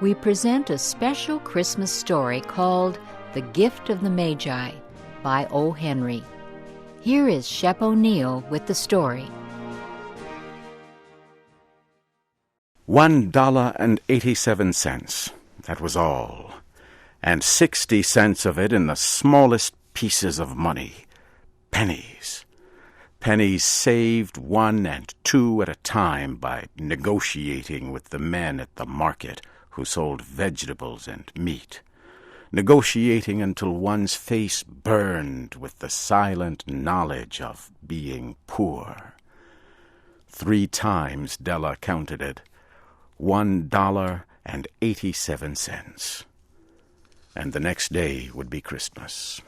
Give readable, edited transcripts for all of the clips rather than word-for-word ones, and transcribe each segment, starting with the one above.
we present a special Christmas story called The Gift of the Magi by O. Henry. Here is Shep O'Neill with the story. $1.87, that was all, and 60 cents of it in the smallest pieces of money, pennies. Pennies saved 1 and 2 at a time by negotiating with the men at the market who sold vegetables and meat, negotiating until one's face burned with the silent knowledge of being poor. 3 times Della counted it, $1.87. And the next day would be Christmas.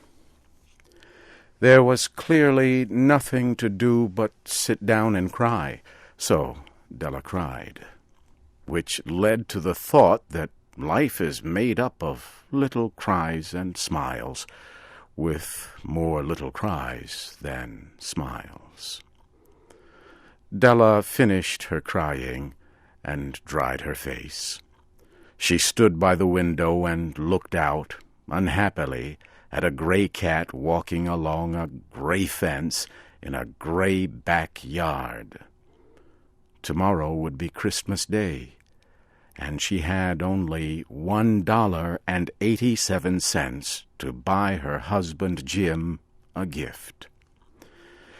There was clearly nothing to do but sit down and cry, so Della cried, which led to the thought that life is made up of little cries and smiles, with more little cries than smiles. Della finished her crying and dried her face. She stood by the window and looked out, unhappily, at a gray cat walking along a gray fence in a gray backyard. Tomorrow would be Christmas Day, and she had only $1.87 to buy her husband Jim a gift.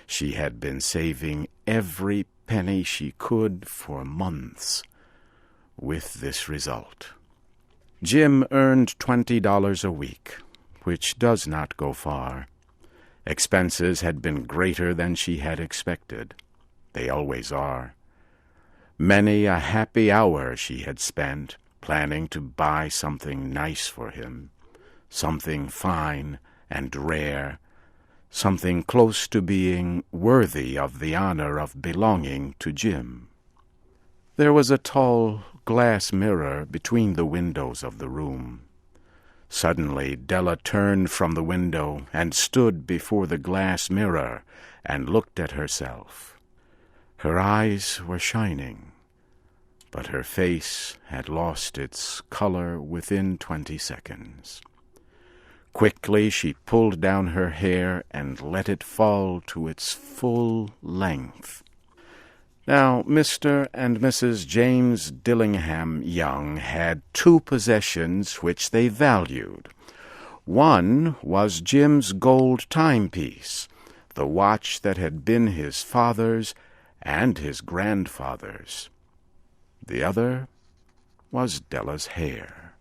She had been saving every penny she could for months, with this result. Jim earned $20 a week, which does not go far. Expenses had been greater than she had expected. They always are. Many a happy hour she had spent planning to buy something nice for him, something fine and rare, something close to being worthy of the honor of belonging to Jim. There was a tall glass mirror between the windows of the room. Suddenly Della turned from the window and stood before the glass mirror and looked at herself. Her eyes were shining, but her face had lost its color within 20 seconds. Quickly she pulled down her hair and let it fall to its full length. Now, Mr. and Mrs. James Dillingham Young had 2 possessions which they valued. One was Jim's gold timepiece, the watch that had been his father's and his grandfather's. The other was Della's hair.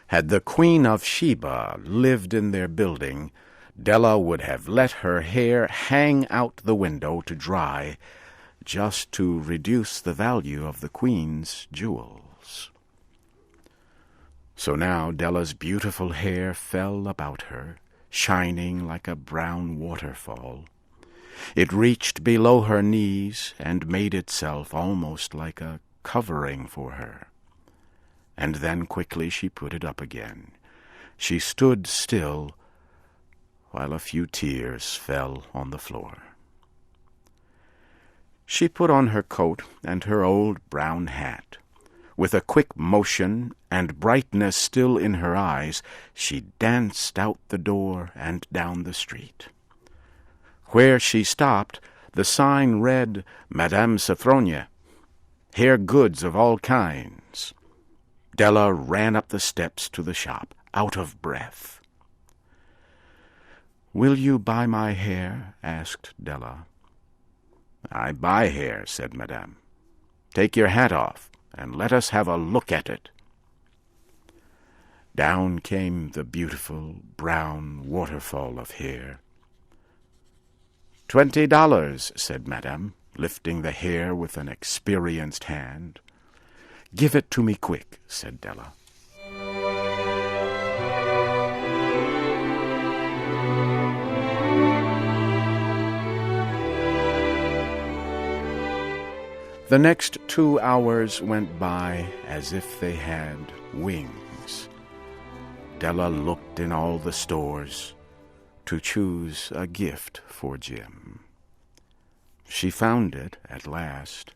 Had the Queen of Sheba lived in their building, Della would have let her hair hang out the window to dry, just to reduce the value of the Queen's jewels. So now Della's beautiful hair fell about her, shining like a brown waterfall. It reached below her knees and made itself almost like a covering for her. And then quickly she put it up again. She stood still while a few tears fell on the floor. She put on her coat and her old brown hat. With a quick motion and brightness still in her eyes, she danced out the door and down the street. Where she stopped, the sign read, Madame Sophronia, hair goods of all kinds. Della ran up the steps to the shop, out of breath. "Will you buy my hair?" asked Della. "I buy hair," said Madame. "Take your hat off, and let us have a look at it." Down came the beautiful brown waterfall of hair. $20, said Madame, lifting the hair with an experienced hand. "Give it to me quick," said Della. The next 2 hours went by as if they had wings. Della looked in all the stores to choose a gift for Jim. She found it at last.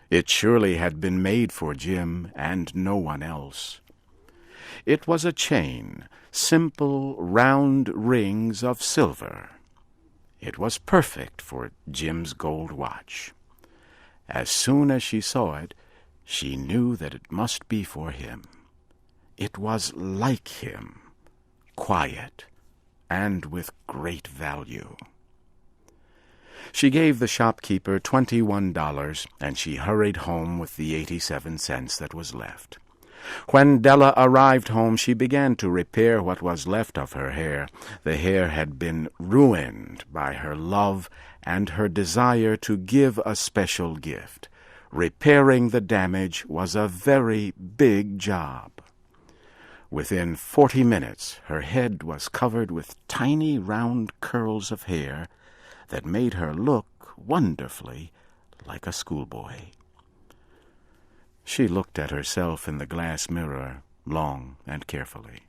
It surely had been made for Jim and no one else. It was a chain, simple round rings of silver. It was perfect for Jim's gold watch. As soon as she saw it, she knew that it must be for him. It was like him, quiet, and with great value. She gave the shopkeeper $21, and she hurried home with the 87 cents that was left. When Della arrived home, she began to repair what was left of her hair. The hair had been ruined by her love and her desire to give a special gift. Repairing the damage was a very big job. Within 40 minutes, her head was covered with tiny round curls of hair that made her look wonderfully like a schoolboy. She looked at herself in the glass mirror long and carefully.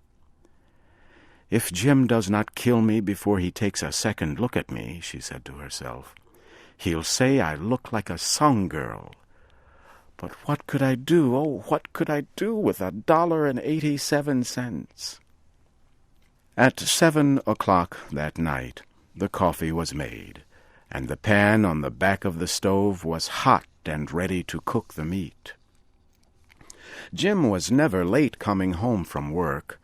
"If Jim does not kill me before he takes a second look at me," she said to herself, "he'll say I look like a song girl. But what could I do? Oh, what could I do with $1.87? At 7 o'clock that night, the coffee was made, and the pan on the back of the stove was hot and ready to cook the meat. Jim was never late coming home from work.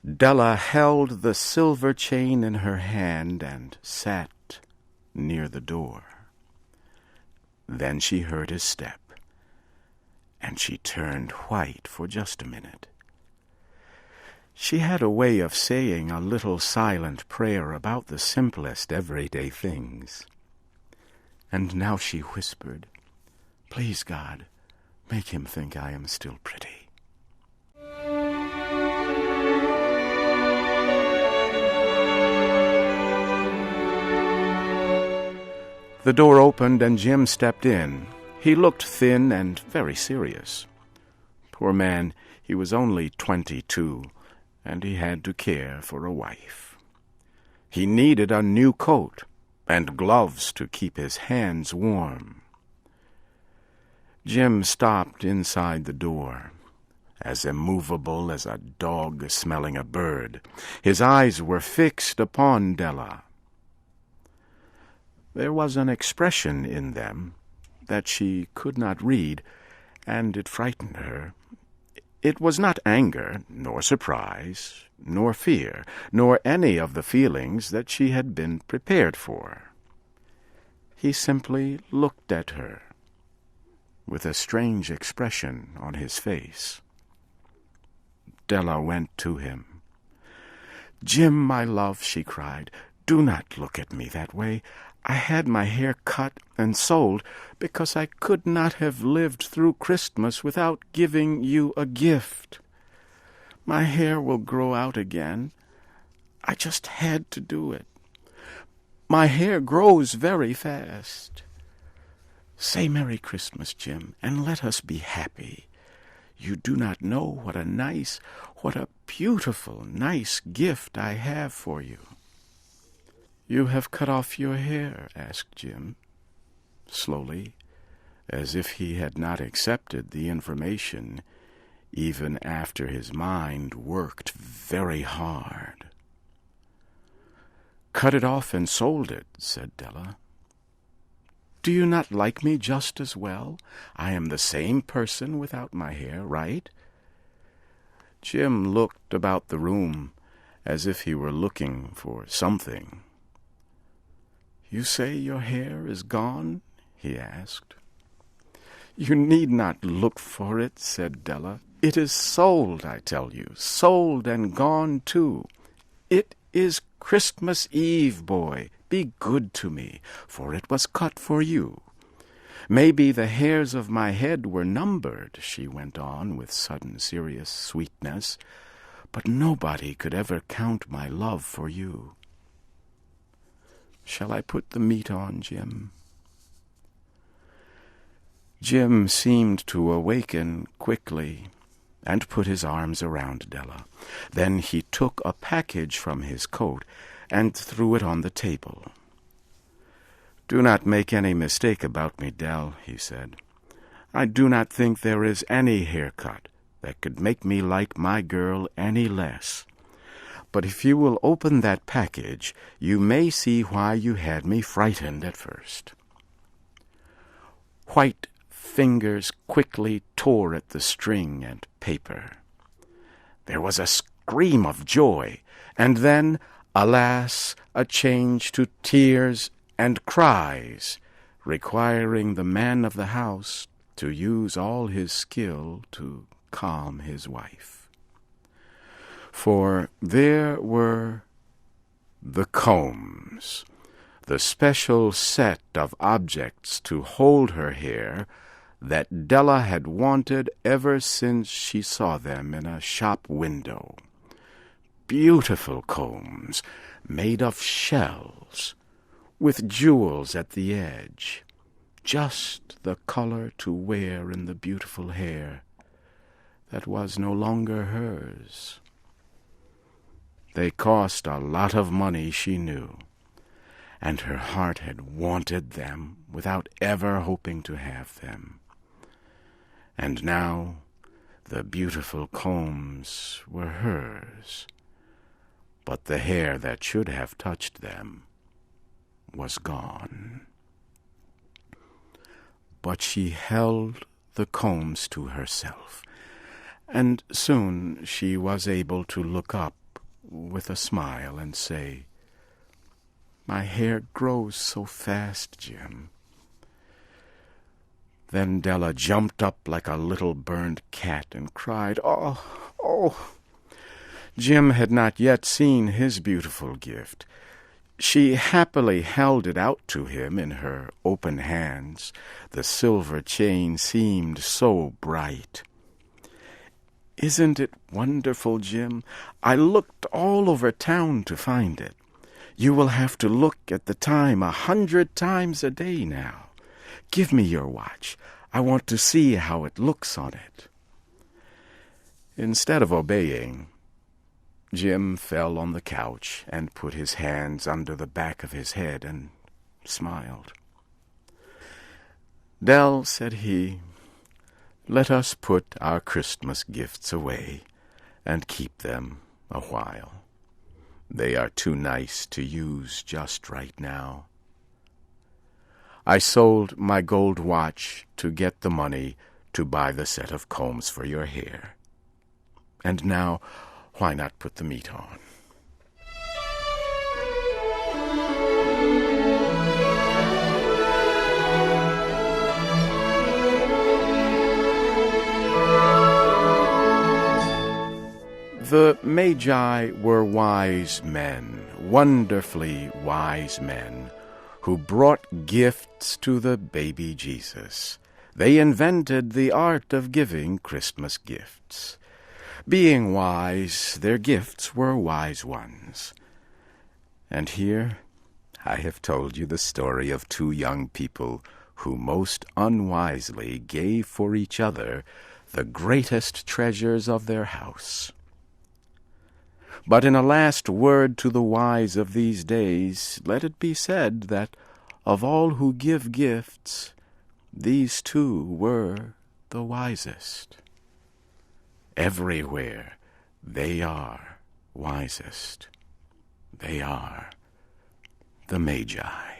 Della held the silver chain in her hand and sat near the door. Then she heard his step, and she turned white for just a minute. She had a way of saying a little silent prayer about the simplest everyday things. And now she whispered, "Please, God, make him think I am still pretty." The door opened and Jim stepped in. He looked thin and very serious. Poor man, he was only 22, and he had to care for a wife. He needed a new coat and gloves to keep his hands warm. Jim stopped inside the door, as immovable as a dog smelling a bird. His eyes were fixed upon Della. There was an expression in them that she could not read, and it frightened her. It was not anger, nor surprise, nor fear, nor any of the feelings that she had been prepared for. He simply looked at her, with a strange expression on his face. Della went to him. "Jim, my love," she cried, "do not look at me that way. I had my hair cut and sold because I could not have lived through Christmas without giving you a gift. My hair will grow out again. I just had to do it. My hair grows very fast. Say Merry Christmas, Jim, and let us be happy. You do not know what a beautiful, nice gift I have for you." "You have cut off your hair?" asked Jim, slowly, as if he had not accepted the information, even after his mind worked very hard. "Cut it off and sold it," said Della. "Do you not like me just as well? I am the same person without my hair, right?" Jim looked about the room as if he were looking for something. "You say your hair is gone?" he asked. "You need not look for it," said Della. "It is sold, I tell you, sold and gone too. It is Christmas Eve, boy. Be good to me, for it was cut for you. Maybe the hairs of my head were numbered," she went on with sudden serious sweetness, "but nobody could ever count my love for you. Shall I put the meat on, Jim?" Jim seemed to awaken quickly and put his arms around Della. Then he took a package from his coat and threw it on the table. "Do not make any mistake about me, Dell," he said. I do not think there is any haircut that could make me like my girl any less. But if you will open that package, you may see why you had me frightened at first." White fingers quickly tore at the string and paper. There was a scream of joy, and then, alas, a change to tears and cries, requiring the man of the house to use all his skill to calm his wife. For there were the combs, the special set of objects to hold her hair that Della had wanted ever since she saw them in a shop window. Beautiful combs made of shells, with jewels at the edge, just the color to wear in the beautiful hair that was no longer hers. They cost a lot of money, she knew, and her heart had wanted them without ever hoping to have them. And now the beautiful combs were hers, but the hair that should have touched them was gone. But she held the combs to herself, and soon she was able to look up with a smile and say, "My hair grows so fast, Jim." Then Della jumped up like a little burned cat and cried, "Oh, oh!" Jim had not yet seen his beautiful gift. She happily held it out to him in her open hands. The silver chain seemed so bright. "Isn't it wonderful, Jim? I looked all over town to find it. You will have to look at the time 100 times a day now. Give me your watch. I want to see how it looks on it." Instead of obeying, Jim fell on the couch and put his hands under the back of his head and smiled. "Dell," said he, "let us put our Christmas gifts away and keep them a while. They are too nice to use just right now. I sold my gold watch to get the money to buy the set of combs for your hair. And now, why not put the meat on?" The Magi were wise men, wonderfully wise men, who brought gifts to the baby Jesus. They invented the art of giving Christmas gifts. Being wise, their gifts were wise ones. And here I have told you the story of 2 young people who most unwisely gave for each other the greatest treasures of their house. But in a last word to the wise of these days, let it be said that of all who give gifts, these 2 were the wisest. Everywhere they are wisest. They are the Magi.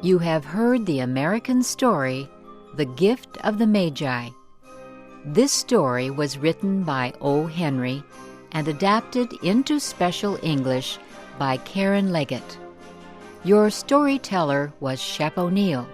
You have heard the American story, The Gift of the Magi. This story was written by O. Henry and adapted into special English by Karen Leggett. Your storyteller was Shep O'Neill.